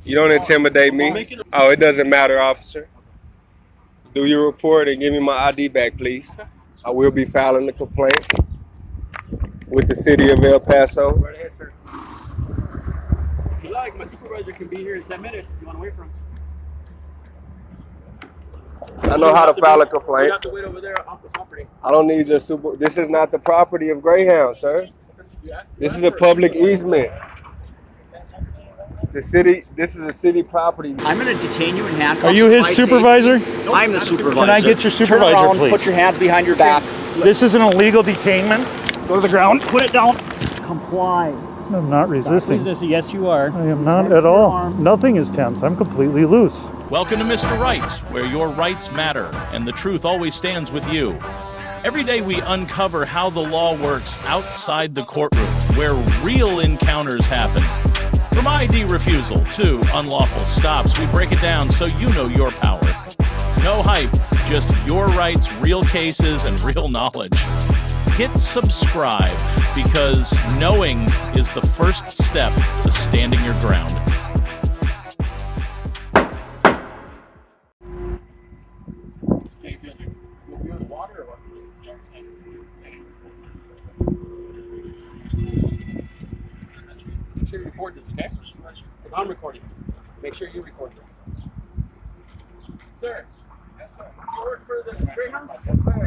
You don't intimidate me. Oh, it doesn't matter, officer. Do your report and give me my ID back, please. I will be filing a complaint with the city of El Paso. Right ahead, sir. If you like, my supervisor can be here in 10 minutes if you want to wait for him. I know how to file a complaint. You have to wait over there off the property. I don't need your super. This is not the property of Greyhound, sir. This is a public easement. The city. This is a city property. I'm going to detain you in handcuffs. Are you his supervisor? Nope, I'm the supervisor. Can I get your supervisor, Turn around, please? put your hands behind your back. This is an illegal detainment. Go to the ground. Put it down. Comply. I'm not resisting. Yes, you are. I am not at all. Nothing is tense. I'm completely loose. Welcome to Mr. Rights, where your rights matter and the truth always stands with you. Every day we uncover how the law works outside the courtroom, where real encounters happen. From ID refusal to unlawful stops, we break it down so you know your power. No hype, just your rights, real cases, and real knowledge. Hit subscribe, because knowing is the first step to standing your ground. Make sure you record this, okay? Because I'm recording. Make sure you record this. Sir, you work for the Greyhound?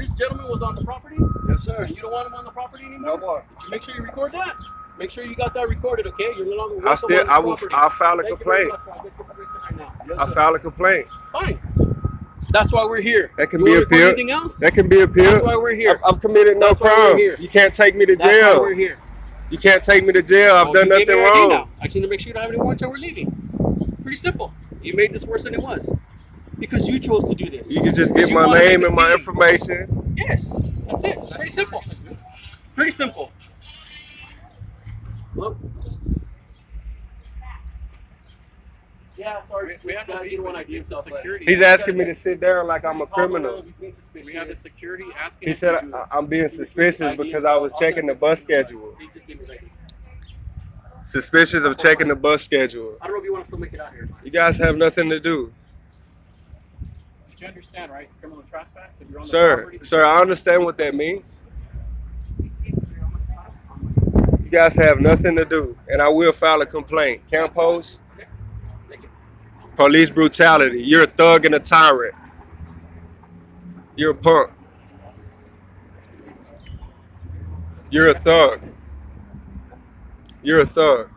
This gentleman was on the property? Yes, sir. And you don't want him on the property anymore? No more. Did you make sure you record that? Make sure you got that recorded, okay? You're no longer welcome on this property. I'll file a Thank you complaint. very much. I'll get your permission right now. Yes, I'll sir. file a complaint. Fine. That's why we're here. That can You be wanna record appealed. Anything else? That can be appealed. That's why we're here. I've committed no That's why we're crime. here. You can't take me to That's why jail. we're here. You can't take me to jail. I've done You gave me nothing your ID wrong. now. I just need to make sure you don't have any warrants and we're leaving. Pretty simple. You made this worse than it was. Because you chose to do this. You can just get You my wanted name to and my see. information. Yes. That's it. It's pretty simple. Pretty simple. Look. Yeah, sorry. We have no you don't want to ID himself. security. He's asking me to sit down like I'm a criminal. We have the security asking He us said to do this. I'm being suspicious because I was checking the bus schedule. He just gave me his ID. Suspicious of checking the bus schedule. I don't know if you want to still make it out here. You guys have nothing to do. But you understand, right? Criminal trespass. If you're on the Sir, property, sir, I understand what that means. You guys have nothing to do, and I will file a complaint. Camp post, police brutality. You're a thug and a tyrant. You're a punk. You're a thug. You're a thug.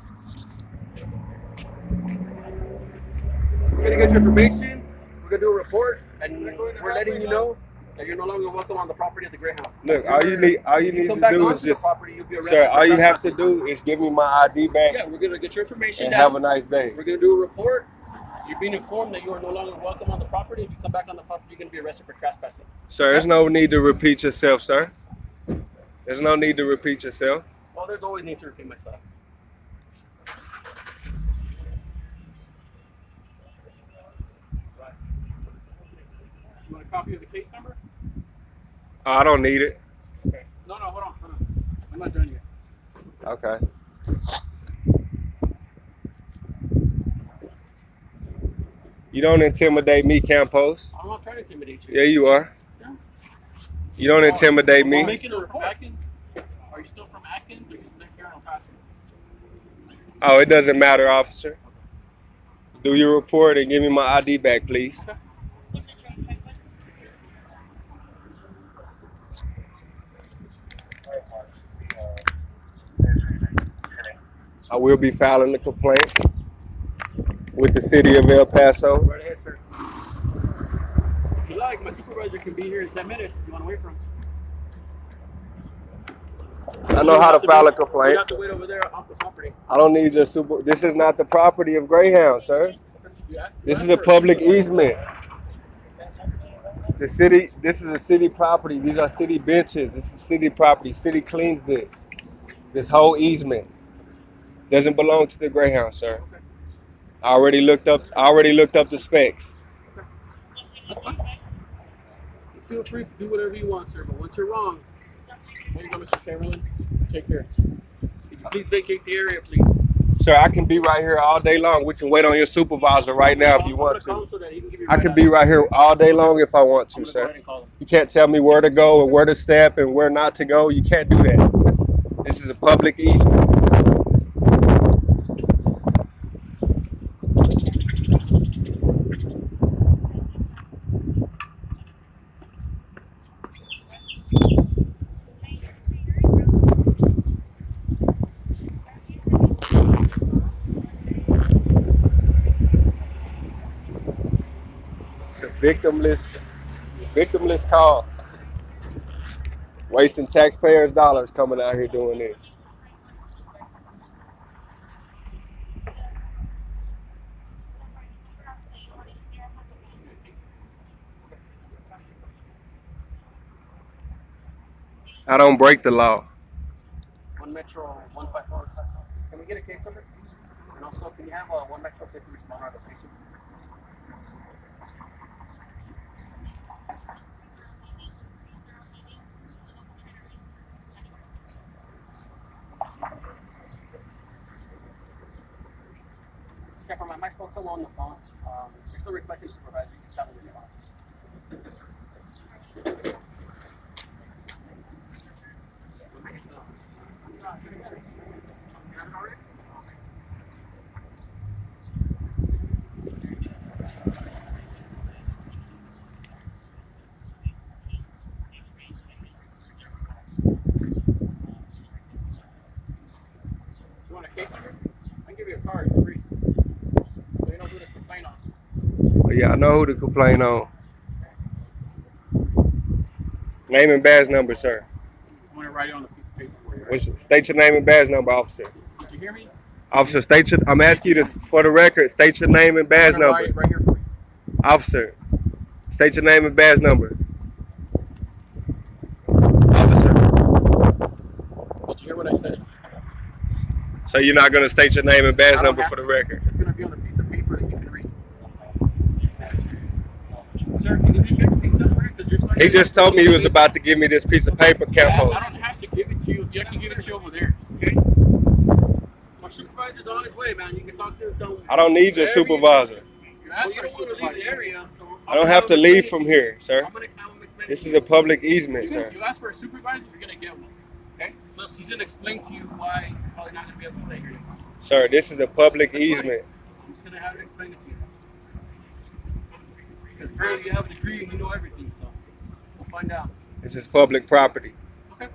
We're going to get your information. We're going to do a report. And we're letting you know that you're no longer welcome on the property of the Greyhound. Look, all you need Come to back do onto is the just, property, you'll be arrested sir, for all you have to trespassing. do is give me my ID back Yeah, we're going to get your information and down. have a nice day. We're going to do a report. You're being informed that you are no longer welcome on the property. If you come back on the property, you're going to be arrested for trespassing. Sir, there's no need to repeat yourself, sir. There's no need to repeat yourself. Well, there's always need to repeat myself. You want a copy of the case number? I don't need it. Okay. No, hold on. I'm not done yet. Okay. You don't intimidate me, Campos. I'm not trying to intimidate you. Yeah, you are. Yeah. You don't intimidate I'm me. making a report. Atkins? Are you still from Atkins or you live here in Paso? Oh, it doesn't matter, officer. Do your report and give me my ID back, please. I will be filing a complaint with the city of El Paso. Right ahead, sir. If you like, my supervisor can be here in 10 minutes if you want to wait for him. I know how to file a You complaint. have to wait over there off the property. I don't need your super. This is not the property of Greyhound, sir. This is a public easement. The city. This is a city property. These are city benches. This is city property. City cleans this. This whole easement doesn't belong to the Greyhound, sir. I already looked up the specs. That's fine. You feel free to do whatever you want, sir, but once you're wrong, there you go, Mr. Chamberlain. Take care. Could you please vacate the area, please? Sir, I can be right here all day long. We can wait on your supervisor right now if you want to. I can be right here all day long if I want to, sir. You can't tell me where to go and where to step and where not to go. You can't do that. This is a public easement. It's a victimless call. Wasting taxpayers' dollars coming out here doing this. I don't break the law. 1 Metro 154. Can we get a case number? And also, can you have a 1 Metro 50 responder on the patient? Okay, for my spoke to on the phone. You're still requesting supervisor. You just have to respond. You want a case number? I can give you a card for free. So you know who to complain on. Oh, yeah, I know who to complain on. Name and badge number, sir. I'm going to write it on a piece of paper for you. Right? State your name and badge number, officer. Did you hear me? Officer, state your. I'm asking you this for the record. State your name and badge I'm gonna number. write it right here for you. Officer, state your name and badge number. Officer. Did you hear what I said? So you're not going to state your name and badge I don't number have for the to. record? It's going to be on a piece of paper that you can read. Sir, can you get a piece of paper? Because you're He just told me he was about to give me this piece of paper, Campos. I don't have to give it to you. I can give it to you over there. Okay? My supervisor's on his way, man. You can talk to him. Tell him. I don't need your supervisor. You asked for a supervisor. Leave the area, so I don't have to leave from here, sir. I'm going to have him explain. This is a public easement, sir. You asked for a supervisor, you're going to get one. Okay? Plus, he's going to explain to you why you're probably not going to be able to stay here. Sir, this is a public easement. I'm just going to have it explain it to you. Because currently you have a degree and you know everything, so we'll find out. This is public property. Okay.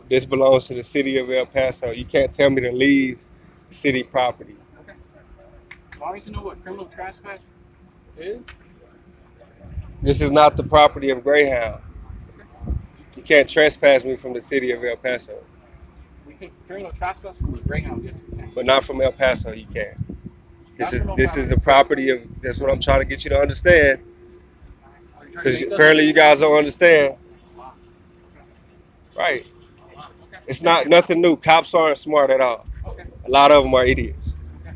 This belongs to the city of El Paso. You can't tell me to leave city property. Okay. As long as you know what criminal trespass is. This is not the property of Greyhound. You can't trespass me from the city of El Paso. We can criminal trespass from the Greyhound, yes we can. But not from El Paso, you can't. This is the property of, that's what I'm trying to get you to understand. Because apparently you guys don't understand. Right. It's not nothing new. Cops aren't smart at all. Okay. A lot of them are idiots. Okay.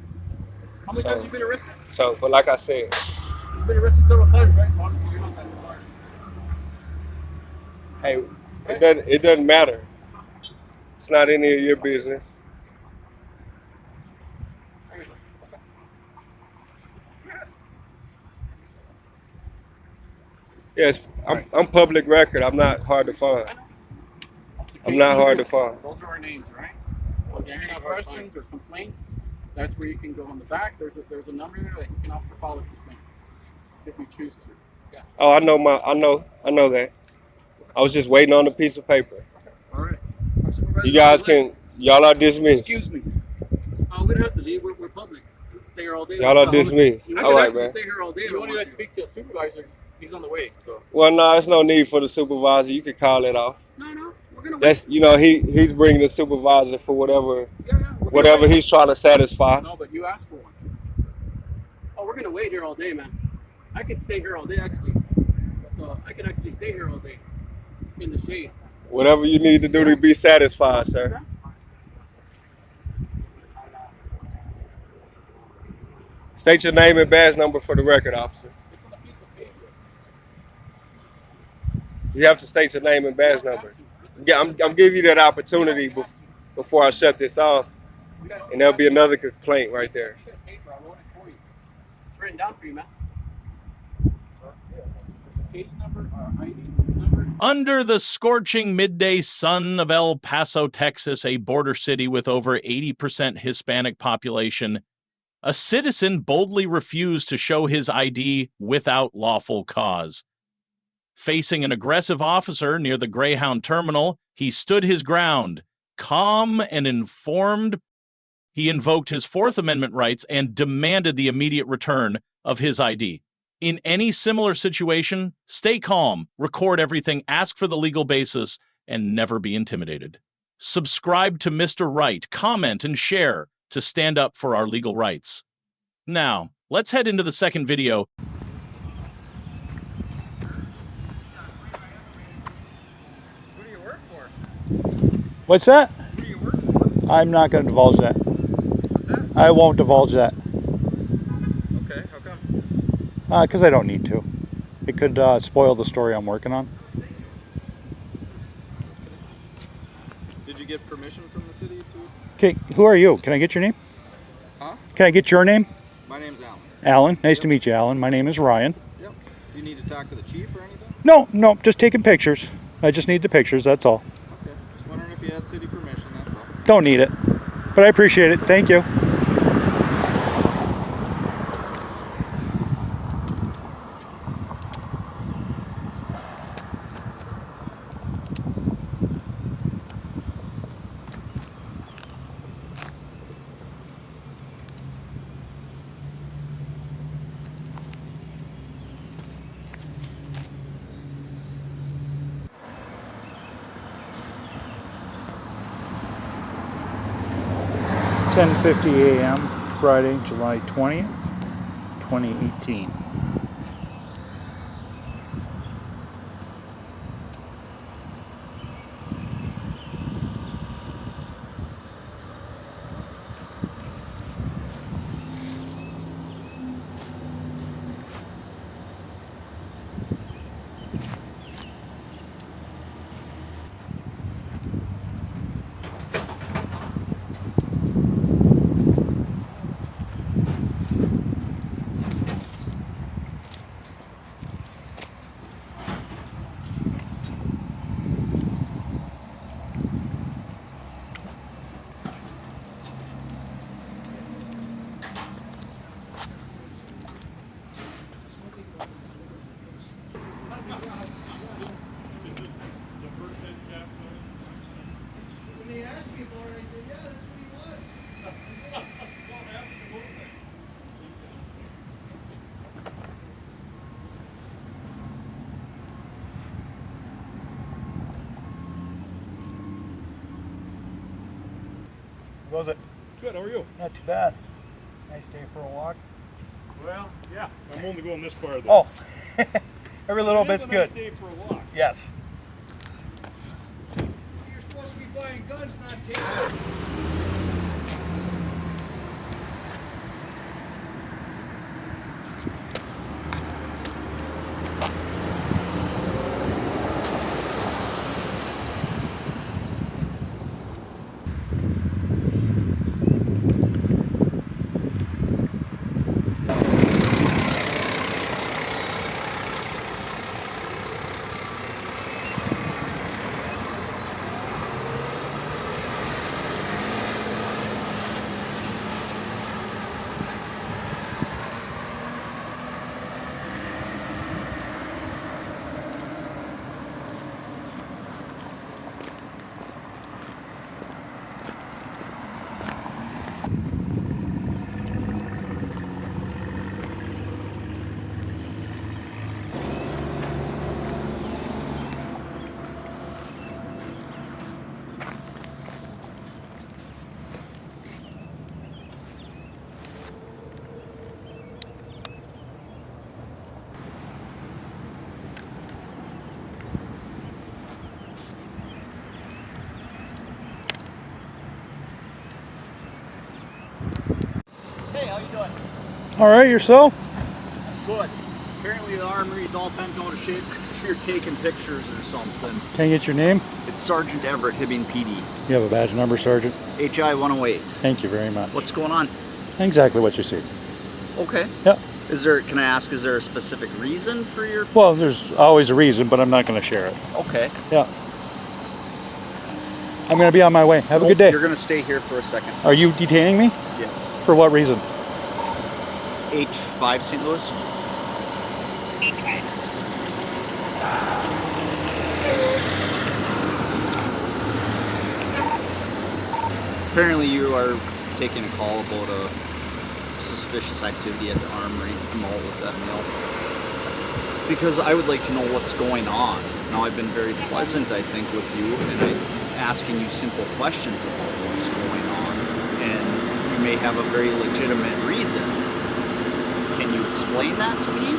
How many times have you been arrested? So, but like I said, You've been arrested several times, right? So obviously you're not that smart. hey, it doesn't matter. It's not any of your business. Yes, I'm public record. I'm not hard to find. I'm not hard to find. Those are our names, right? If you have questions or complaints, that's where you can go on the back. There's a number there that you can also file a complaint if you choose to. Yeah. Oh, I know that. I was just waiting on a piece of paper. All right. Y'all are dismissed. Excuse me. We don't have to leave. We're public. Stay here all day. Y'all are dismissed. I All right, actually man. stay here all day. You want to speak to a supervisor? He's on the way. So. Well, no, there's no need for the supervisor. You can call it off. No. We're gonna wait. That's he's bringing the supervisor for whatever Whatever he's trying to satisfy. No, but you asked for one. Oh, we're gonna wait here all day, man. I can stay here all day actually. So I can actually stay here all day in the shade. Whatever you need to do to be satisfied, sir. State your name and badge number for the record, officer. It's on a piece of paper. You have to state your name and badge number. Yeah, I'm giving you that opportunity. before I shut this off. And there'll be another complaint right there. Piece of paper, I wrote it for you. It's written down for you, man. Case number, ID number. Under the scorching midday sun of El Paso, Texas, a border city with over 80% Hispanic population, a citizen boldly refused to show his ID without lawful cause. Facing an aggressive officer near the Greyhound terminal, he stood his ground, calm and informed. He invoked his Fourth Amendment rights and demanded the immediate return of his ID. In any similar situation, stay calm, record everything, ask for the legal basis, and never be intimidated. Subscribe to Mr. Right, comment, and share to stand up for our legal rights. Now, let's head into the second video. Who do you work for? What's that? Who do you work for? I'm not going to divulge that. What's that? I won't divulge that. Okay, how come? Because I don't need to. It could spoil the story I'm working on. Did you get permission from the city to? Okay, who are you? Can I get your name? Huh? Can I get your name? My name's Alan. Alan. Nice to meet you, Alan. My name is Ryan. Yep. Do you need to talk to the chief or anything? No, just taking pictures. I just need the pictures, that's all. Okay. Just wondering if you had city permission, that's all. Don't need it. But I appreciate it. Thank you. .50 a.m. Friday, July 20th, 2018. Was it? Good, how are you? Not too bad. Nice day for a walk. Well, yeah, I'm only going this far Oh, though. every little It bit's is a nice good. day for a walk. Yes. You're supposed to be buying guns, not taking. Hey, how you doing? All right, yourself? Good. Apparently the armory's all bent out of shape. if you're taking pictures or something. Can I get your name? It's Sergeant Everett, Hibbing PD. You have a badge number, Sergeant? HI 108. Thank you very much. What's going on? Exactly what you see. Okay. Yeah. Can I ask, is there a specific reason for your... Well, there's always a reason, but I'm not going to share it. Okay. Yeah. I'm going to be on my way. Have a good day. You're going to stay here for a second. Are you detaining me? Yes. For what reason? H5 St. Louis. Apparently you are taking a call about a suspicious activity at the armory. I'm all with that mail. Because I would like to know what's going on. Now, I've been very pleasant, I think, with you, and I'm asking you simple questions about what's going on, and you may have a very legitimate reason. Can you explain that to me?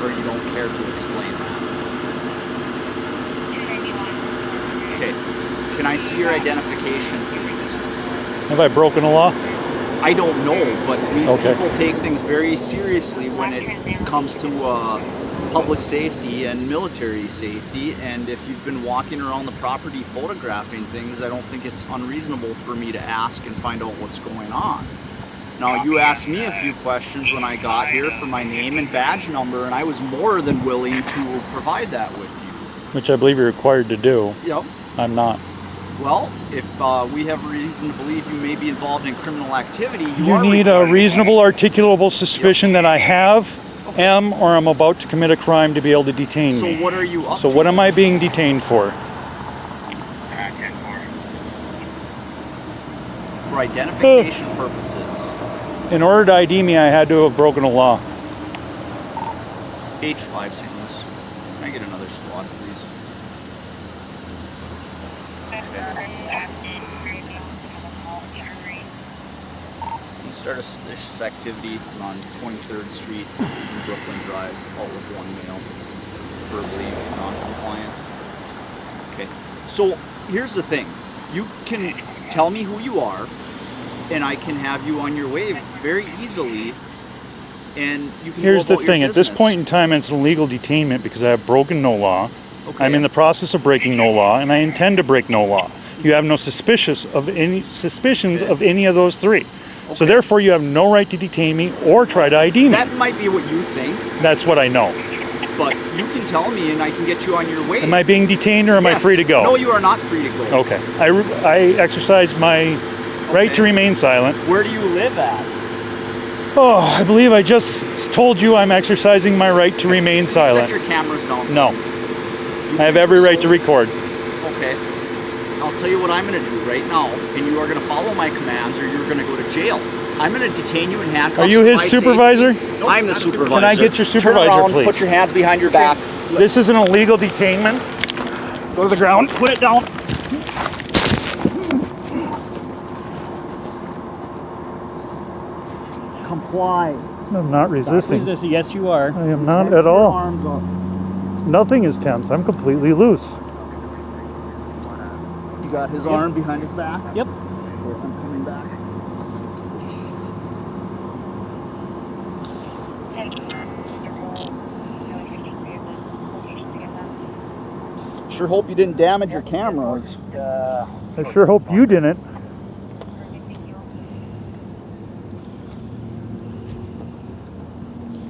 Or you don't care to explain that? Okay. Can I see your identification, please? Have I broken the law? I don't know, but Okay. people take things very seriously when it comes to public safety and military safety, and if you've been walking around the property photographing things, I don't think it's unreasonable for me to ask and find out what's going on. Now, you asked me a few questions when I got here for my name and badge number, and I was more than willing to provide that with you. Which I believe you're required to do. Yep. I'm not. Well, if we have reason to believe you may be involved in criminal activity, You need a reasonable, articulable suspicion that I have, am, or am about to commit a crime to be able to detain So me. what are you up So to? what am I being detained for? For identification purposes. In order to ID me, I had to have broken a law. H5 St. Louis. Can I get another squad, please? And start a suspicious activity on 23rd Street in Brooklyn Drive, all with one male, verbally non-compliant. Okay, so here's the thing. You can tell me who you are, and I can have you on your way very easily, and you can Here's go the about thing. your At this business. point in time, it's an illegal detainment because I have broken no law. Okay. I'm in the process of breaking no law, and I intend to break no law. You have no suspicions of any of those three. So therefore, you have no right to detain me or try to ID me. That might be what you think, That's what I know. but you can tell me and I can get you on your way. Am I being detained or am I Yes. free to go? No, you are not free to go. Okay. I exercise my right to remain silent. Where do you live at? Oh, I believe I just told you I'm exercising my right to remain silent. Set your cameras down. No. I have every right to record. Okay. I'll tell you what I'm going to do right now, and you are going to follow my commands or you're going to go to jail. I'm going to detain you in handcuffs. Are you his for my supervisor? safety. I'm the supervisor. Can I get your Turn supervisor, around, please? Put your hands behind your back. This is an illegal detainment. Go to the ground. Put it down. Comply. I'm not resisting. Yes, you are. I am not at all. Arms up. Nothing is tense. I'm completely loose. You got his arm behind his back? Yep. I'm coming back. Sure hope you didn't damage your cameras. I sure hope you didn't.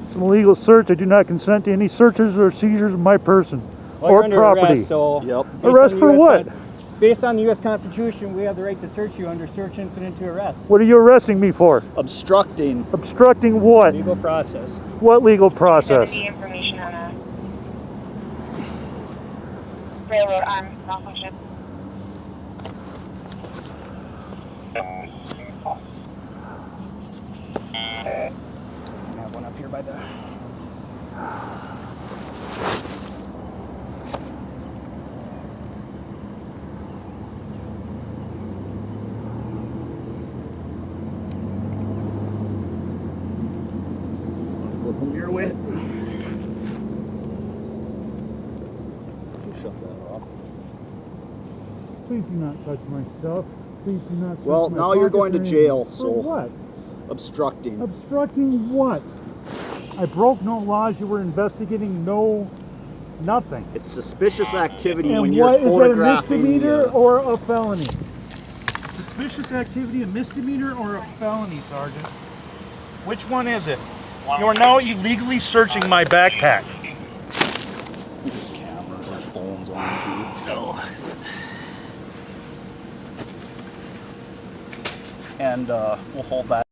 It's an illegal search. I do not consent to any searches or seizures of my person or property. Arrest, so Yep. Arrest for what? Based on the U.S. Constitution, we have the right to search you under search incident to arrest. What are you arresting me for? Obstructing. Obstructing what? Legal process. What legal process? The information on a railroad arm malfunction. I have one up here by the... Flip them your way. Shut that off. Please do not touch my stuff. Please do not touch Well, my now you're pockets going to or jail, anything. so- For what? Obstructing. Obstructing what? I broke no laws. You were investigating nothing. It's suspicious activity And when you're what is that, a photographing misdemeanor the, or a felony? Suspicious activity, a misdemeanor or a felony, Sergeant? Which one is it? You are now illegally searching my backpack. camera, our phones on too. And we'll hold that.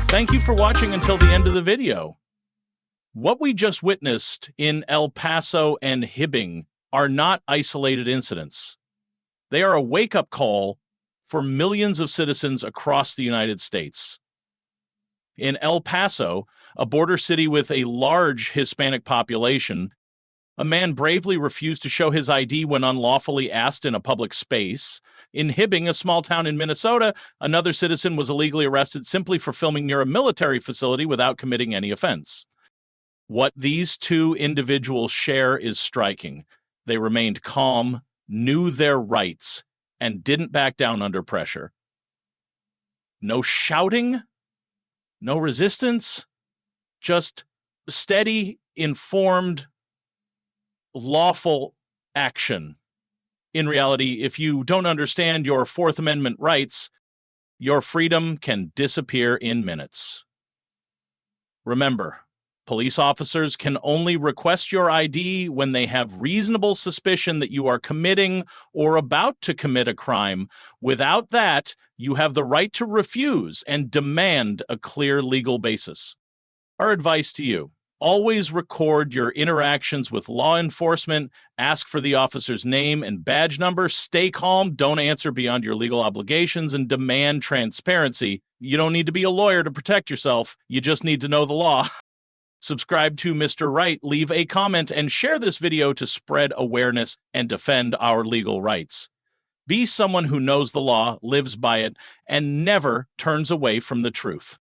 Thank you for watching until the end of the video. What we just witnessed in El Paso and Hibbing are not isolated incidents. They are a wake-up call for millions of citizens across the United States. In El Paso, a border city with a large Hispanic population, a man bravely refused to show his ID when unlawfully asked in a public space. In Hibbing, a small town in Minnesota, another citizen was illegally arrested simply for filming near a military facility without committing any offense. What these two individuals share is striking. They remained calm, knew their rights, and didn't back down under pressure. No shouting, no resistance, just steady, informed, lawful action. In reality, if you don't understand your Fourth Amendment rights, your freedom can disappear in minutes. Remember, police officers can only request your ID when they have reasonable suspicion that you are committing or about to commit a crime. Without that, you have the right to refuse and demand a clear legal basis. Our advice to you: always record your interactions with law enforcement, ask for the officer's name and badge number, stay calm, don't answer beyond your legal obligations, and demand transparency. You don't need to be a lawyer to protect yourself, you just need to know the law. Subscribe to Mr. Right, leave a comment, and share this video to spread awareness and defend our legal rights. Be someone who knows the law, lives by it, and never turns away from the truth.